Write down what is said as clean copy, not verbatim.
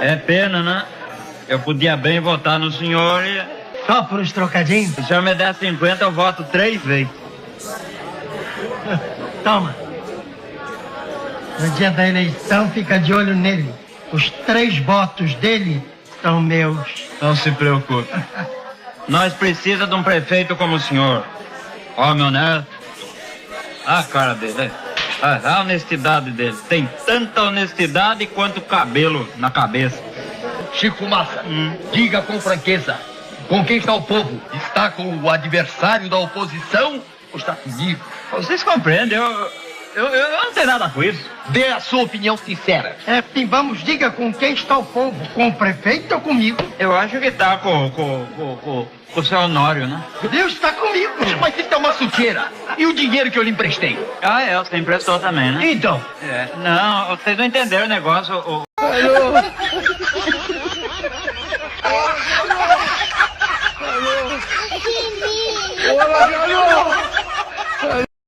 É pena, né? Eu podia bem votar no senhor e... Só por os trocadinhos? Se o senhor me der 50, eu voto 3 vezes. Toma. No dia da eleição, fica de olho nele. Os 3 votos dele são meus. Não se preocupe. Nós precisamos de um prefeito como o senhor. Homem honesto. A cara dele, a honestidade dele. Tem tanta honestidade quanto cabelo na cabeça. Chico Fumaça, diga com franqueza, com quem está o povo? Está com o adversário da oposição ou está comigo? Vocês compreendem, eu não tenho nada com isso. Dê a sua opinião sincera. Sim, vamos, diga com quem está o povo. Com o prefeito ou comigo? Eu acho que tá com o seu Honório, né? Deus está comigo. Mas isso é uma sujeira. E o dinheiro que eu lhe emprestei? Ah, você emprestou também, né? Então. Não, vocês não entenderam o negócio. Alô?